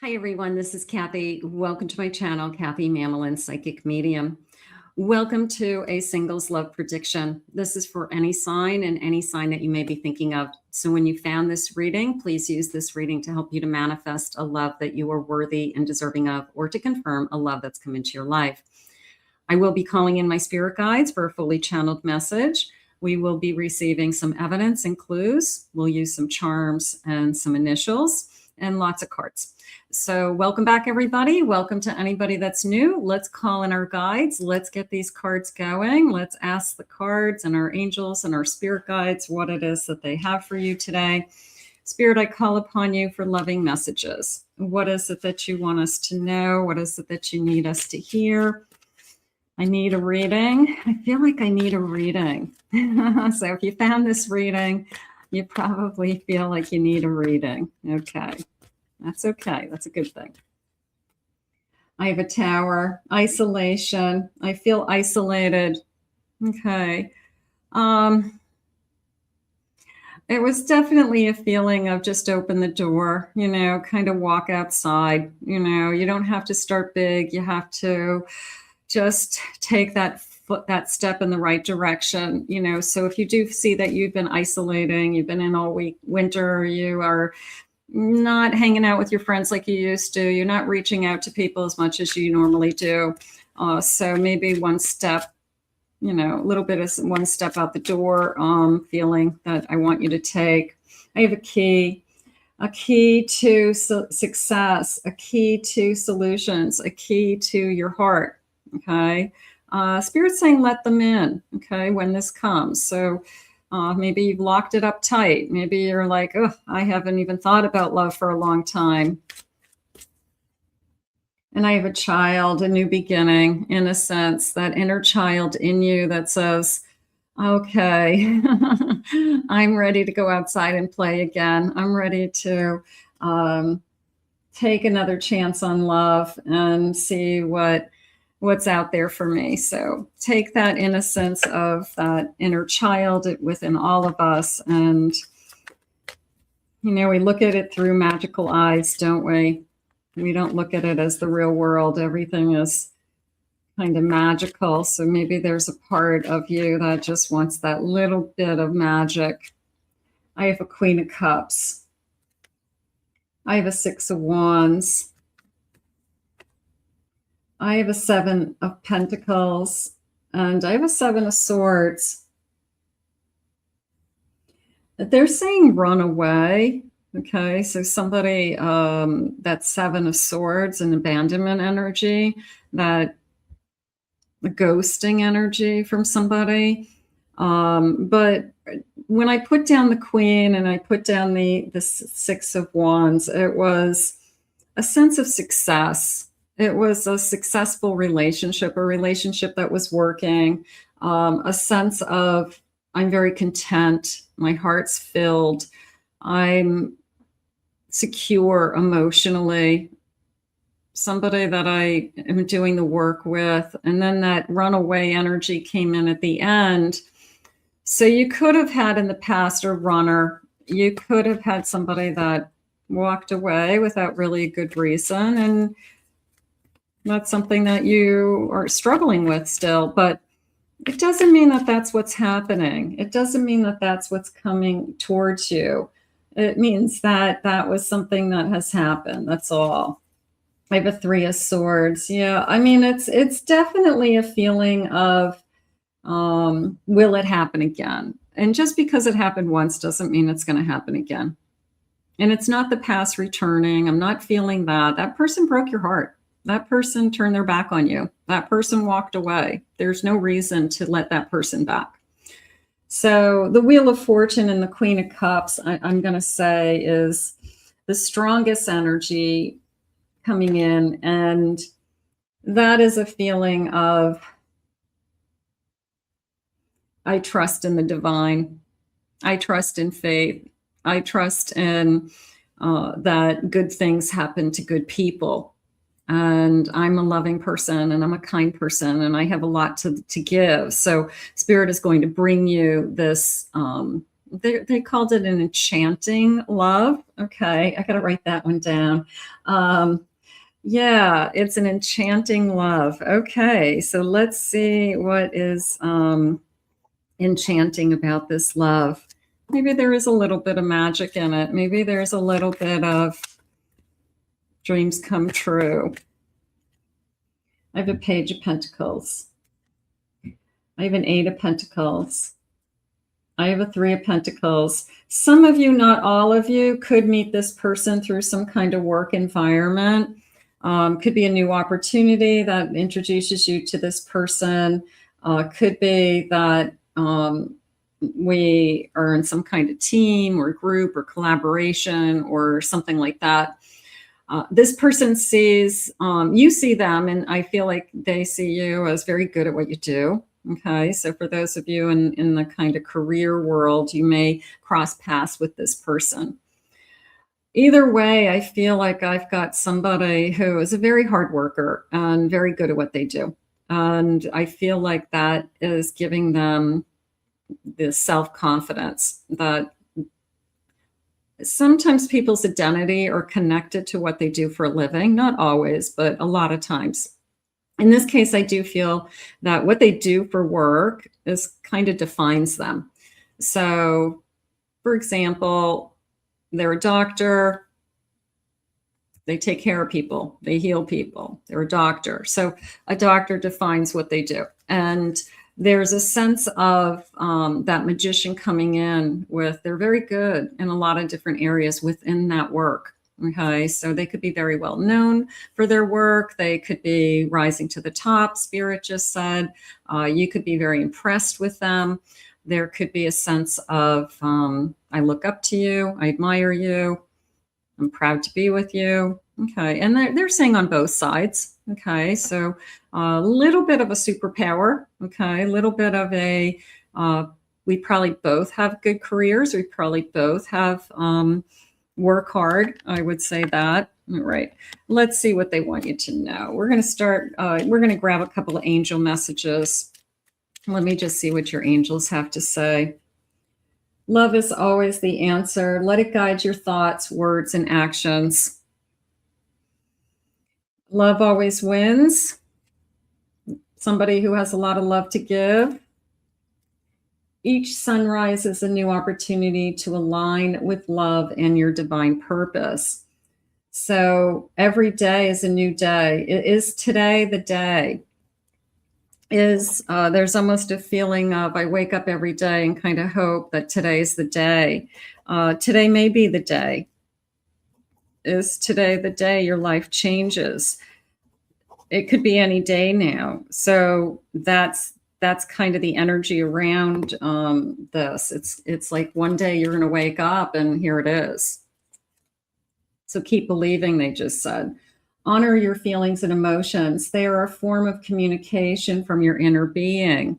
Hi everyone, this is Kathy. Welcome to my channel, Kathy Mamelin, Psychic Medium. Welcome to a singles love prediction. This is for any sign and any sign that you may be thinking of. So when you found this reading, please use this reading to help you to manifest a love that you are worthy and deserving of, or to confirm a love that's come into your life. I will be calling in my spirit guides for a fully channeled message. We will be receiving some evidence and clues. We'll use some charms and some initials and lots of cards. So welcome back, everybody. Welcome to anybody that's new. Let's call in our guides. Let's get these cards going. Let's ask the cards and our angels and our spirit guides what it is that they have for you today. Spirit, I call upon you for loving messages. What is it that you want us to know? What is it that you need us to hear? I need a reading. I feel like I need a reading. So if you found this reading, you probably feel like you need a reading. Okay. That's okay. That's a good thing. I have a Tower, isolation. I feel isolated. Okay. It was definitely a feeling of just open the door, you know, kind of walk outside. You know, you don't have to start big. You have to just take that step in the right direction, you know. So if you do see that you've been isolating, you've been in all week, winter, you are not hanging out with your friends like you used to, you're not reaching out to people as much as you normally do. So maybe one step, you know, a little bit of one step out the door, feeling that I want you to take. I have a key to success, a key to solutions, a key to your heart. Okay. Spirit's saying, let them in. Okay. When this comes. So maybe you've locked it up tight. Maybe you're like, oh, I haven't even thought about love for a long time. And I have a child, a new beginning, in a sense, that inner child in you that says, okay, I'm ready to go outside and play again. I'm ready to take another chance on love and see what's out there for me. So take that innocence of that inner child within all of us. And, you know, we look at it through magical eyes, don't we? We don't look at it as the real world. Everything is kind of magical. So maybe there's a part of you that just wants that little bit of magic. I have a Queen of Cups. I have a Six of Wands. I have a Seven of Pentacles, and I have a Seven of Swords. They're saying run away. Okay, so somebody, that Seven of Swords and abandonment energy, that the ghosting energy from somebody. But when I put down the Queen and I put down the Six of Wands, it was a sense of success. It was a successful relationship, a relationship that was working, a sense of I'm very content, my heart's filled, I'm secure emotionally, somebody that I am doing the work with. And then that runaway energy came in at the end. So you could have had in the past a runner. You could have had somebody that walked away without really a good reason. And that's something that you are struggling with still, but it doesn't mean that that's what's happening. It doesn't mean that that's what's coming towards you. It means that that was something that has happened. That's all. I have a Three of Swords. Yeah, I mean, it's definitely a feeling of, will it happen again? And just because it happened once doesn't mean it's going to happen again. And it's not the past returning. I'm not feeling that. That person broke your heart. That person turned their back on you. That person walked away. There's no reason to let that person back. So the Wheel of Fortune and the Queen of Cups, I'm going to say, is the strongest energy coming in. And that is a feeling of, I trust in the divine. I trust in faith. I trust in that good things happen to good people. And I'm a loving person and I'm a kind person and I have a lot to give. So Spirit is going to bring you this they called it an enchanting love. Okay, I got to write that one down. Yeah, it's an enchanting love. Okay, so let's see what is enchanting about this love. Maybe there is a little bit of magic in it. Maybe there's a little bit of dreams come true. I have a Page of Pentacles. I have an Eight of Pentacles. I have a Three of Pentacles. Some of you, not all of you, could meet this person through some kind of work environment. Could be a new opportunity that introduces you to this person. Could be that we are in some kind of team or group or collaboration or something like that. This person sees, you see them, and I feel like they see you as very good at what you do. Okay, so for those of you in the kind of career world, you may cross paths with this person. Either way, I feel like I've got somebody who is a very hard worker and very good at what they do. And I feel like that is giving them the self-confidence that sometimes people's identity are connected to what they do for a living. Not always, but a lot of times. In this case, I do feel that what they do for work is kind of defines them. So, for example, they're a doctor. They take care of people. They heal people. They're a doctor. So a doctor defines what they do. And there's a sense of that magician coming in with, they're very good in a lot of different areas within that work. Okay, so they could be very well known for their work. They could be rising to the top, Spirit just said. You could be very impressed with them. There could be a sense of, I look up to you, I admire you, I'm proud to be with you. Okay, and they're saying on both sides. Okay, so a little bit of a superpower. Okay, a little bit of a, we probably both have good careers. We probably both have work hard. I would say that. All right, let's see what they want you to know. We're going to start, we're going to grab a couple of angel messages. Let me just see what your angels have to say. Love is always the answer. Let it guide your thoughts, words, and actions. Love always wins. Somebody who has a lot of love to give. Each sunrise is a new opportunity to align with love and your divine purpose. So every day is a new day. Is today the day? There's almost a feeling of, I wake up every day and kind of hope that today's the day. Today may be the day. Is today the day your life changes? It could be any day now. So that's kind of the energy around this. It's like one day you're going to wake up and here it is. So keep believing, they just said. Honor your feelings and emotions. They are a form of communication from your inner being,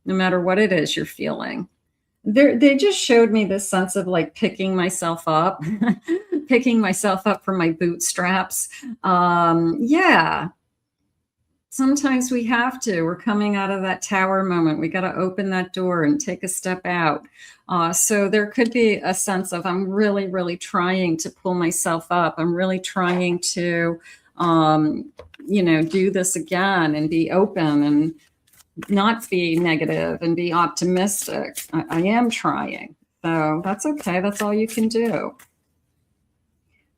no matter what it is you're feeling. They just showed me this sense of like picking myself up, picking myself up from my bootstraps. Yeah. Sometimes we have to. We're coming out of that tower moment. We got to open that door and take a step out. So there could be a sense of, I'm really, really trying to pull myself up. I'm really trying to, do this again and be open and not be negative and be optimistic. I am trying. So that's okay. That's all you can do.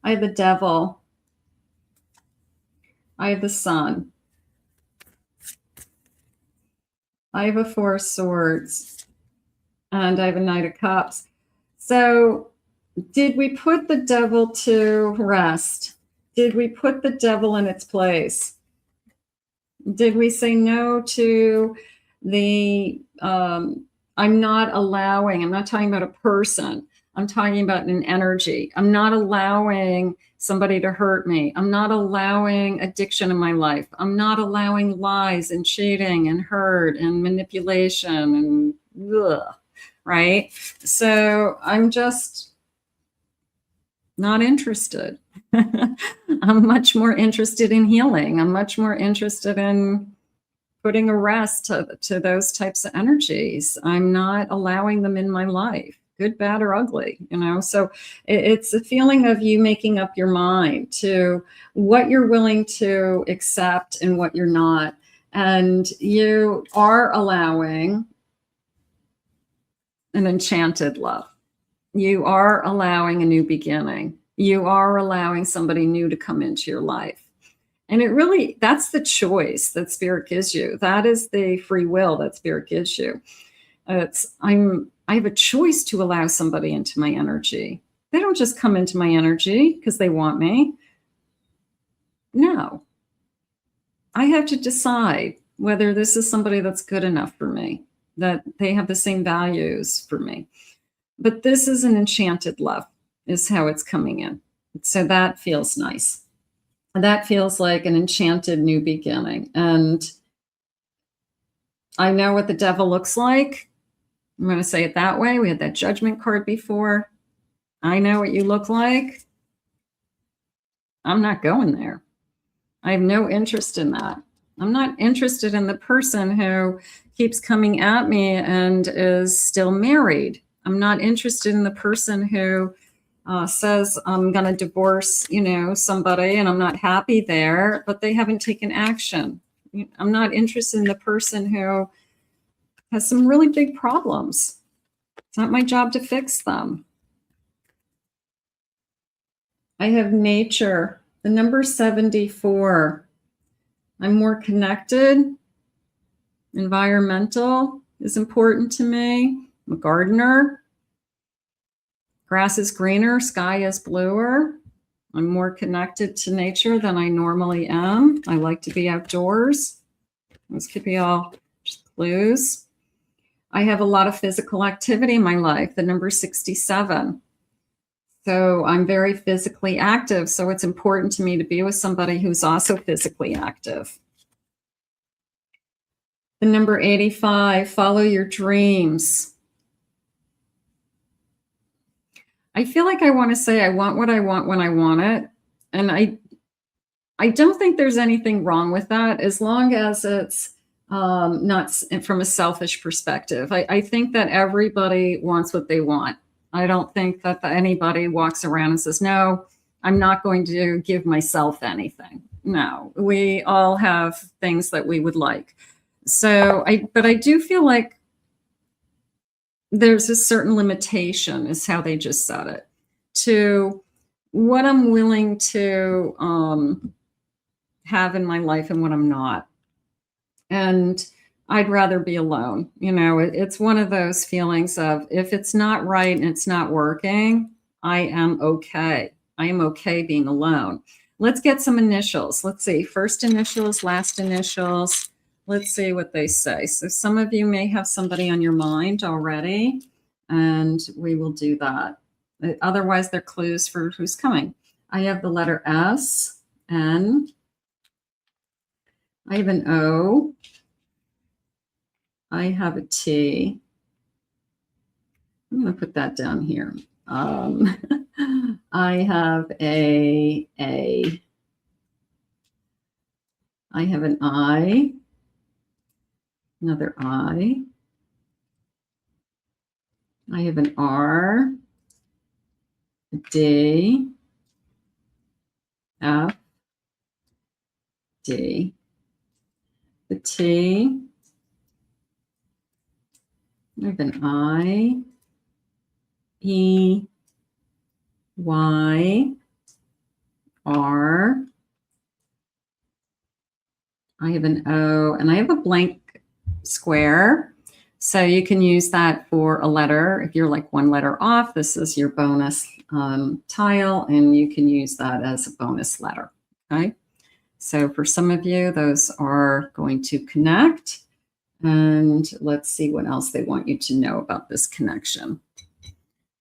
I have the Devil. I have the Sun. I have a Four of Swords, and I have a Knight of Cups. So did we put the Devil to rest? Did we put the Devil in its place? Did we say no to the, I'm not talking about a person. I'm talking about an energy. I'm not allowing somebody to hurt me. I'm not allowing addiction in my life. I'm not allowing lies and cheating and hurt and manipulation and right? So I'm just not interested. I'm much more interested in healing. I'm much more interested in putting a rest to those types of energies. I'm not allowing them in my life, good, bad, or ugly, you know? So it's a feeling of you making up your mind to what you're willing to accept and what you're not. And you are allowing an enchanted love. You are allowing a new beginning. You are allowing somebody new to come into your life. And it really, that's the choice that Spirit gives you. That is the free will that Spirit gives you. I have a choice to allow somebody into my energy. They don't just come into my energy because they want me. No. I have to decide whether this is somebody that's good enough for me, that they have the same values for me. But this is an enchanted love, is how it's coming in. So that feels nice. That feels like an enchanted new beginning. And I know what the devil looks like. I'm going to say it that way. We had that judgment card before. I know what you look like. I'm not going there. I have no interest in that. I'm not interested in the person who keeps coming at me and is still married. I'm not interested in the person who says I'm going to divorce, you know, somebody and I'm not happy there, but they haven't taken action. I'm not interested in the person who has some really big problems. It's not my job to fix them. I have nature, the number 74. I'm more connected. Environmental is important to me. I'm a gardener. Grass is greener, sky is bluer. I'm more connected to nature than I normally am. I like to be outdoors. Those could be all just clues. I have a lot of physical activity in my life, the number 67. So I'm very physically active. So it's important to me to be with somebody who's also physically active. The number 85, follow your dreams. I feel like I want to say I want what I want when I want it. And I don't think there's anything wrong with that as long as it's not from a selfish perspective. I think that everybody wants what they want. I don't think that anybody walks around and says, no, I'm not going to give myself anything. No, we all have things that we would like. So but I do feel like there's a certain limitation, is how they just said it, to what I'm willing to have in my life and what I'm not. And I'd rather be alone. You know, it's one of those feelings of if it's not right and it's not working, I am okay. I am okay being alone. Let's get some initials. Let's see, first initials, last initials. Let's see what they say. So some of you may have somebody on your mind already, and we will do that. Otherwise, they're clues for who's coming. I have the letter S, N. I have an O. I have a T. I'm going to put that down here. I have a A. I have an I. Another I. I have an R, a D, F, D, the T. I have an I, E, Y, R. I have an O, and I have a blank square. So you can use that for a letter. If you're like one letter off, this is your bonus tile, and you can use that as a bonus letter. Okay. So for some of you, those are going to connect. And let's see what else they want you to know about this connection.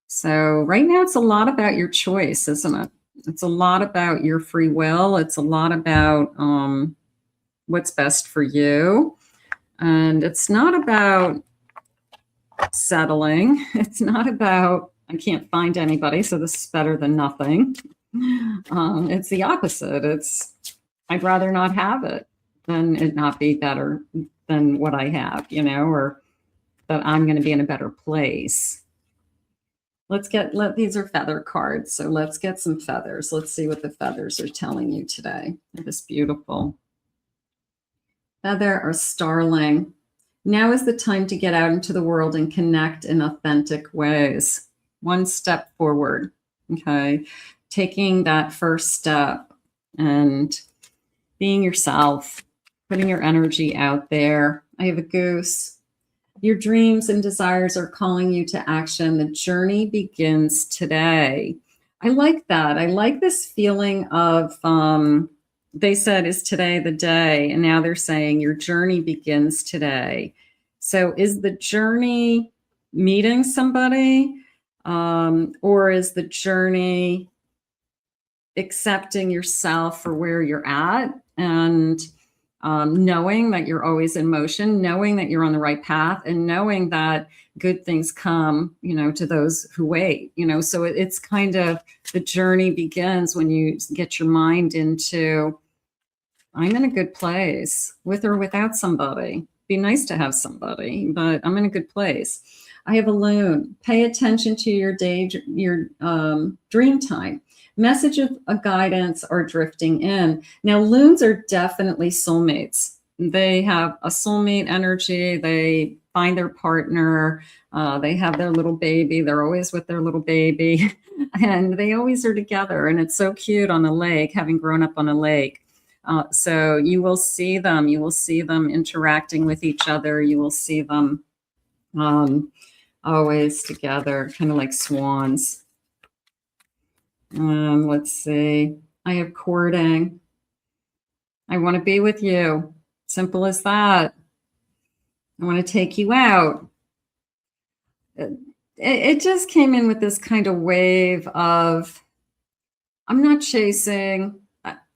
So right now, it's a lot about your choice, isn't it? It's a lot about your free will. It's a lot about what's best for you. And it's not about settling. It's not about, I can't find anybody, so this is better than nothing. It's the opposite. It's, I'd rather not have it. then it not be better than what I have, you know, or that I'm going to be in a better place. These are feather cards. So let's get some feathers. Let's see what the feathers are telling you today. They're just beautiful. Feather or starling. Now is the time to get out into the world and connect in authentic ways. One step forward. Okay. Taking that first step and being yourself, putting your energy out there. I have a goose. Your dreams and desires are calling you to action. The journey begins today. I like that. I like this feeling of, they said, is today the day? And now they're saying your journey begins today. So is the journey meeting somebody? Or is the journey accepting yourself for where you're at and knowing that you're always in motion, knowing that you're on the right path, and knowing that good things come, you know, to those who wait, you know. So it's kind of, the journey begins when you get your mind into, I'm in a good place with or without somebody. Be nice to have somebody, but I'm in a good place. I have a loon. Pay attention to your dream time. Message of a guidance are drifting in. Now, loons are definitely soulmates. They have a soulmate energy. They find their partner. They have their little baby. They're always with their little baby. And they always are together. And it's so cute on a lake, having grown up on a lake. So you will see them. You will see them interacting with each other. You will see them always together, kind of like swans. Let's see. I have courting. I want to be with you. Simple as that. I want to take you out. It just came in with this kind of wave of, I'm not chasing.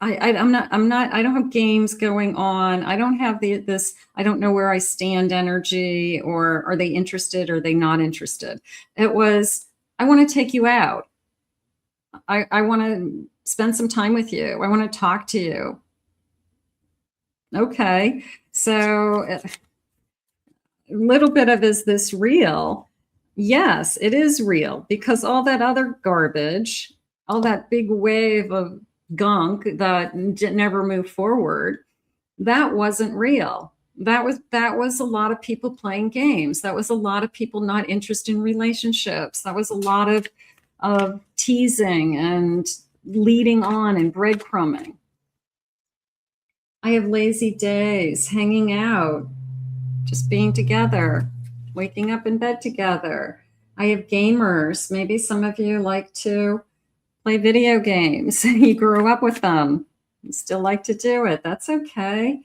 I don't have games going on. I don't have this, I don't know where I stand energy, or are they interested? Or are they not interested? It was, I want to take you out. I want to spend some time with you. I want to talk to you. Okay. So a little bit of, is this real? Yes, it is real, because all that other garbage, all that big wave of gunk that never moved forward, that wasn't real. That was a lot of people playing games. That was a lot of people not interested in relationships. That was a lot of teasing and leading on and breadcrumbing. I have lazy days, hanging out, just being together, waking up in bed together. I have gamers. Maybe some of you like to play video games. You grew up with them. You still like to do it. That's okay.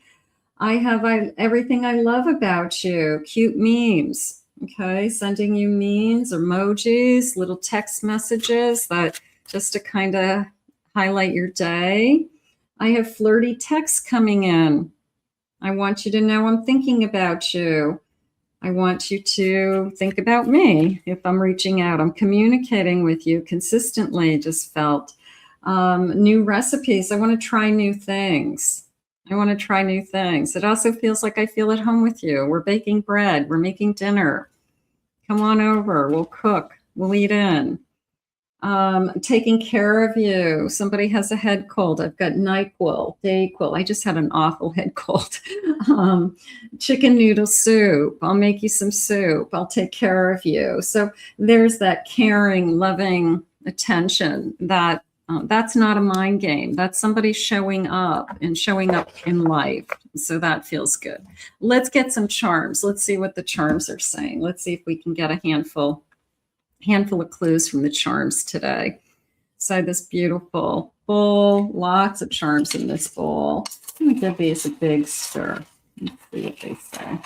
I have everything I love about you. Cute memes. Okay, sending you memes, emojis, little text messages that just to kind of highlight your day. I have flirty texts coming in. I want you to know I'm thinking about you. I want you to think about me if I'm reaching out. I'm communicating with you consistently, just felt. New recipes. I want to try new things. I want to try new things. It also feels like I feel at home with you. We're baking bread. We're making dinner. Come on over. We'll cook. We'll eat in. Taking care of you. Somebody has a head cold. I've got NyQuil, DayQuil. I just had an awful head cold. Chicken noodle soup. I'll make you some soup. I'll take care of you. So there's that caring, loving attention that that's not a mind game. That's somebody showing up and showing up in life. So that feels good. Let's get some charms. Let's see what the charms are saying. Let's see if we can get a handful of clues from the charms today. So this beautiful bowl, lots of charms in this bowl. I'm going to give these a big stir. Let's see what they say.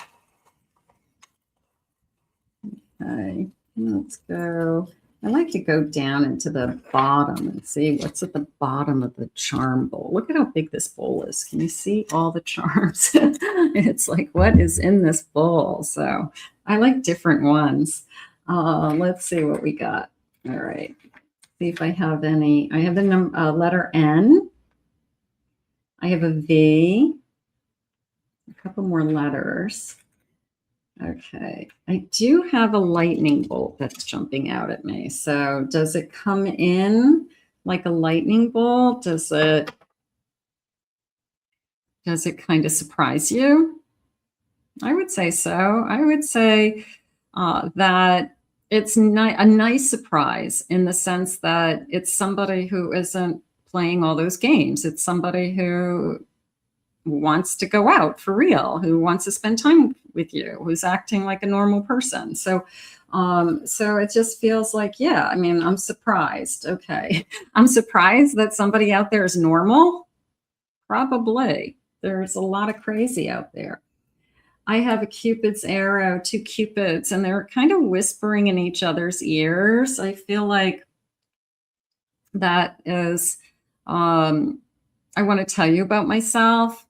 Okay, let's go. I like to go down into the bottom and see what's at the bottom of the charm bowl. Look at how big this bowl is. Can you see all the charms? It's like, what is in this bowl? So I like different ones. Let's see what we got. All right. See if I have any. I have the letter N. I have a V. A couple more letters. Okay, I do have a lightning bolt that's jumping out at me. So does it come in like a lightning bolt? Does it kind of surprise you? I would say so. I would say that it's a nice surprise in the sense that it's somebody who isn't playing all those games. It's somebody who wants to go out for real, who wants to spend time with you, who's acting like a normal person. So it just feels like, yeah, I mean, I'm surprised. Okay. I'm surprised that somebody out there is normal. Probably. There's a lot of crazy out there. I have a Cupid's arrow, 2 Cupids, and they're kind of whispering in each other's ears. I feel like that is, I want to tell you about myself.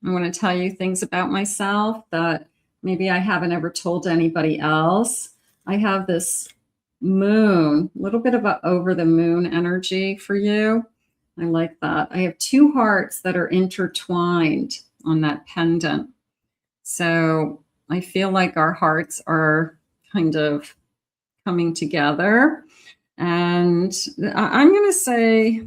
I want to tell you things about myself that maybe I haven't ever told anybody else. I have this moon, a little bit of a over the moon energy for you. I like that. I have 2 hearts that are intertwined on that pendant. So I feel like our hearts are kind of coming together. And I'm going to say,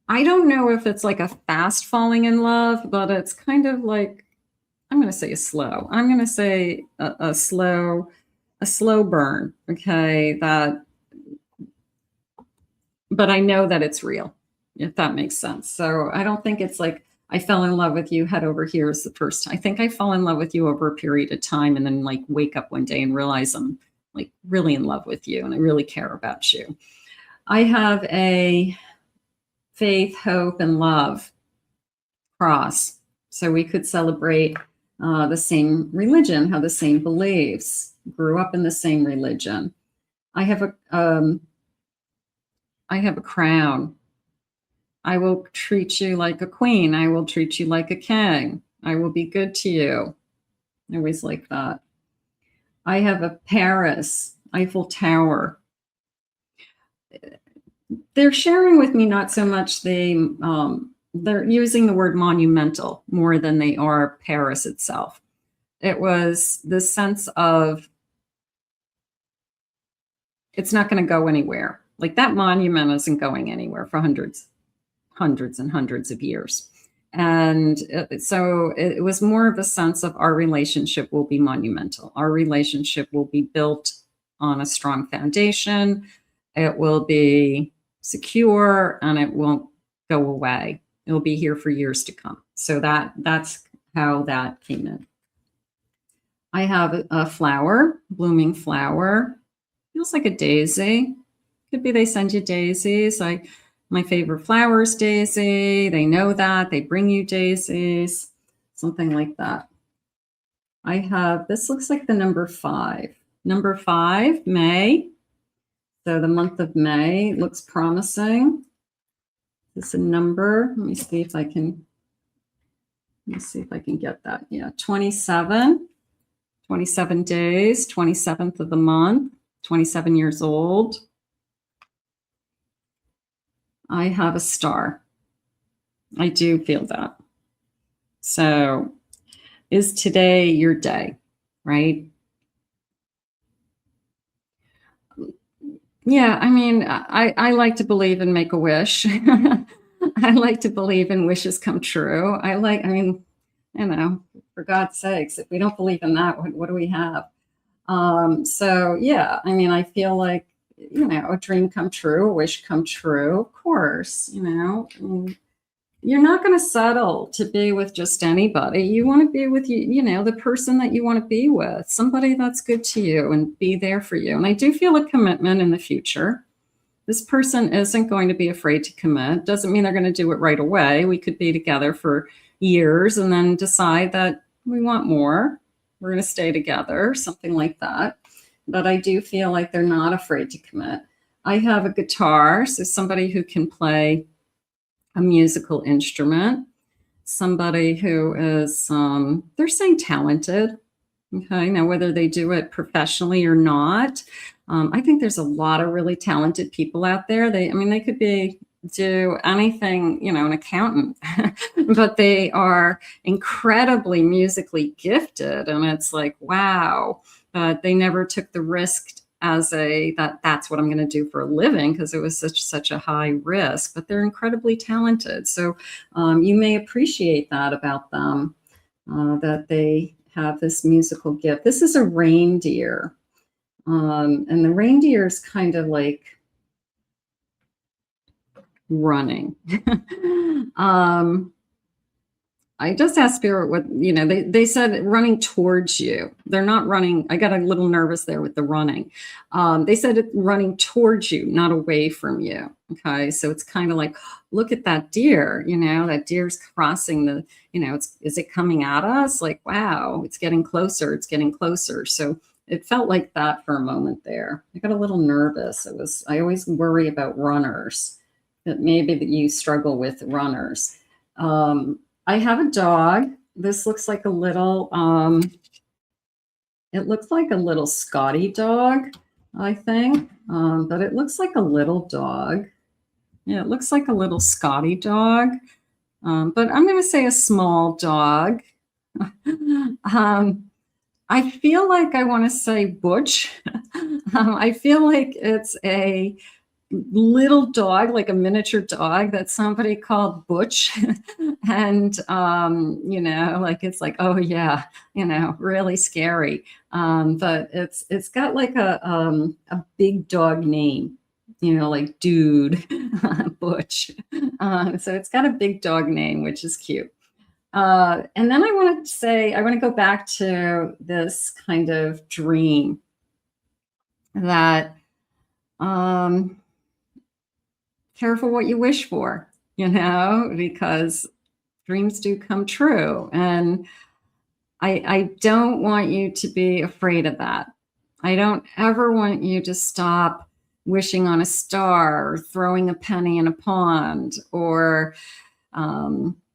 I don't know if it's like a fast falling in love, but it's kind of like, I'm going to say a slow. I'm going to say a slow burn. Okay. But I know that it's real, if that makes sense. So I don't think it's like I fell in love with you head over heels the first time. I think I fell in love with you over a period of time and then like wake up one day and realize I'm like really in love with you and I really care about you. I have a faith, hope, and love cross. So we could celebrate the same religion, have the same beliefs, grew up in the same religion. I have a crown. I will treat you like a queen. I will treat you like a king. I will be good to you. I always like that. I have a Paris, Eiffel Tower. They're sharing with me not so much they're using the word monumental more than they are Paris itself. It was the sense of it's not going to go anywhere. Like that monument isn't going anywhere for hundreds and hundreds of years. And so it was more of a sense of our relationship will be monumental. Our relationship will be built on a strong foundation. It will be secure and it won't go away. It will be here for years to come. So that's how that came in. I have a flower, blooming flower. Feels like a daisy. Could be they send you daisies. My favorite flower is daisy. They know that. They bring you daisies. Something like that. I have, this looks like the number 5. Number 5, May. So the month of May looks promising. This is a number. Let me see if I can get that. Yeah, 27. 27 days, 27th of the month, 27 years old. I have a star. I do feel that. So is today your day, right? Yeah, I mean, I like to believe in make a wish. I like to believe in wishes come true. You know, for God's sakes, if we don't believe in that, what do we have? So yeah, I mean, I feel like, you know, a dream come true, a wish come true, of course, you know, you're not going to settle to be with just anybody. You want to be with you know, the person that you want to be with, somebody that's good to you and be there for you. And I do feel a commitment in the future. This person isn't going to be afraid to commit. Doesn't mean they're going to do it right away. We could be together for years and then decide that we want more. We're going to stay together, something like that. But I do feel like they're not afraid to commit. I have a guitar, so somebody who can play a musical instrument, somebody who is, they're saying talented. Okay, now whether they do it professionally or not, I think there's a lot of really talented people out there. They could be do anything, you know, an accountant, but they are incredibly musically gifted. And it's like, wow, but they never took the risk as that's what I'm going to do for a living, because it was such a high risk, but they're incredibly talented. So you may appreciate that about them, that they have this musical gift. This is a reindeer. And the reindeer is kind of like running. I just asked Spirit what, you know, they said running towards you. They're not running. I got a little nervous there with the running. They said running towards you, not away from you. Okay. So it's kind of like, look at that deer, you know, that deer's crossing the, you know, is it coming at us? Like, wow, it's getting closer. It's getting closer. So it felt like that for a moment there. I got a little nervous. I always worry about runners, that maybe that you struggle with runners. I have a dog. This looks like a little, it looks like a little Scotty dog, I think, but it looks like a little dog. Yeah, it looks like a little Scotty dog, but I'm going to say a small dog. I feel like I want to say Butch. I feel like it's a little dog, like a miniature dog that somebody called Butch. And, you know, like, it's like, oh yeah, you know, really scary. But it's got like a big dog name, you know, like dude, Butch. So it's got a big dog name, which is cute. And then I want to go back to this kind of dream that, careful what you wish for, you know, because dreams do come true. And I don't want you to be afraid of that. I don't ever want you to stop wishing on a star, or throwing a penny in a pond, or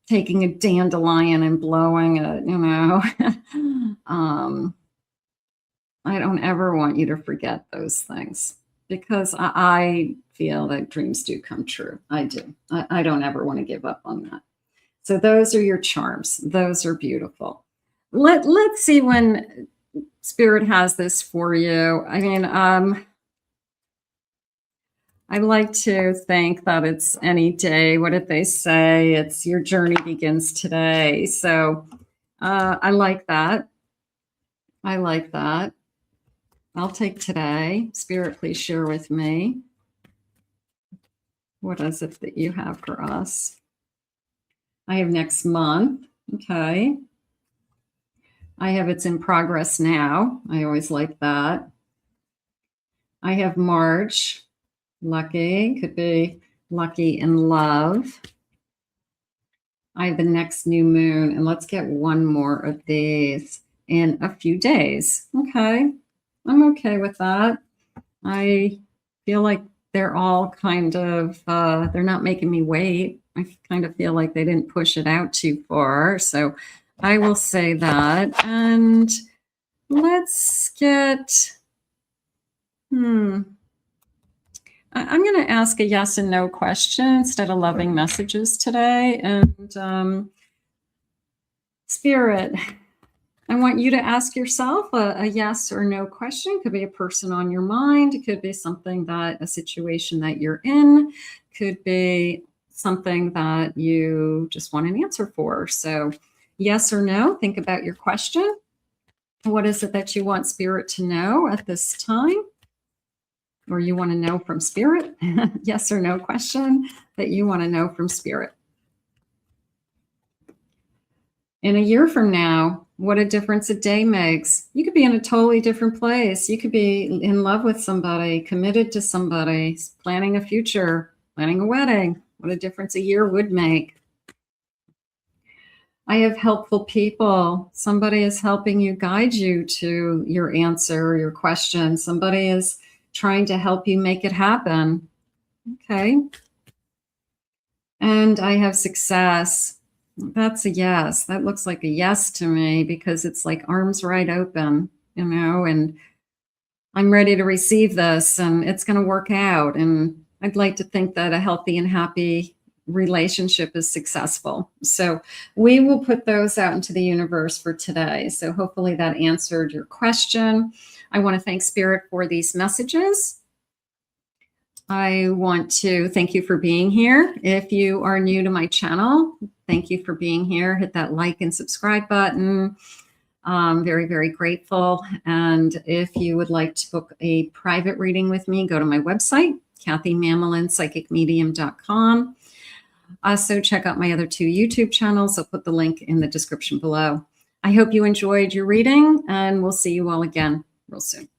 taking a dandelion and blowing it, you know. I don't ever want you to forget those things, because I feel that dreams do come true. I do. I don't ever want to give up on that. So those are your charms. Those are beautiful. Let's see when Spirit has this for you. I mean, I like to think that it's any day. What did they say? It's your journey begins today. So I like that. I like that. I'll take today. Spirit, please share with me. What is it that you have for us? I have next month. Okay. I have it's in progress now. I always like that. I have March. Lucky. Could be lucky in love. I have the next new moon. And let's get one more of these in a few days. Okay. I'm okay with that. I feel like they're all kind of, they're not making me wait. I kind of feel like they didn't push it out too far. So I will say that. And let's get, I'm going to ask a yes and no question instead of loving messages today. And Spirit, I want you to ask yourself a yes or no question. It could be a person on your mind. It could be something a situation that you're in. Could be something that you just want an answer for. So yes or no, think about your question. What is it that you want Spirit to know at this time? Or you want to know from Spirit? Yes or no question that you want to know from Spirit. In a year from now, what a difference a day makes. You could be in a totally different place. You could be in love with somebody, committed to somebody, planning a future, planning a wedding. What a difference a year would make. I have helpful people. Somebody is helping you, guide you to your answer, your question. Somebody is trying to help you make it happen. Okay. And I have success. That's a yes. That looks like a yes to me, because it's like arms wide open, you know, and I'm ready to receive this, and it's going to work out. And I'd like to think that a healthy and happy relationship is successful. So we will put those out into the universe for today. So hopefully that answered your question. I want to thank Spirit for these messages. I want to thank you for being here. If you are new to my channel, thank you for being here. Hit that like and subscribe button. Very, very grateful. And if you would like to book a private reading with me, go to my website, KathyMammelin.psychicmedium.com. Also, check out my other 2 YouTube channels. I'll put the link in the description below. I hope you enjoyed your reading, and we'll see you all again real soon.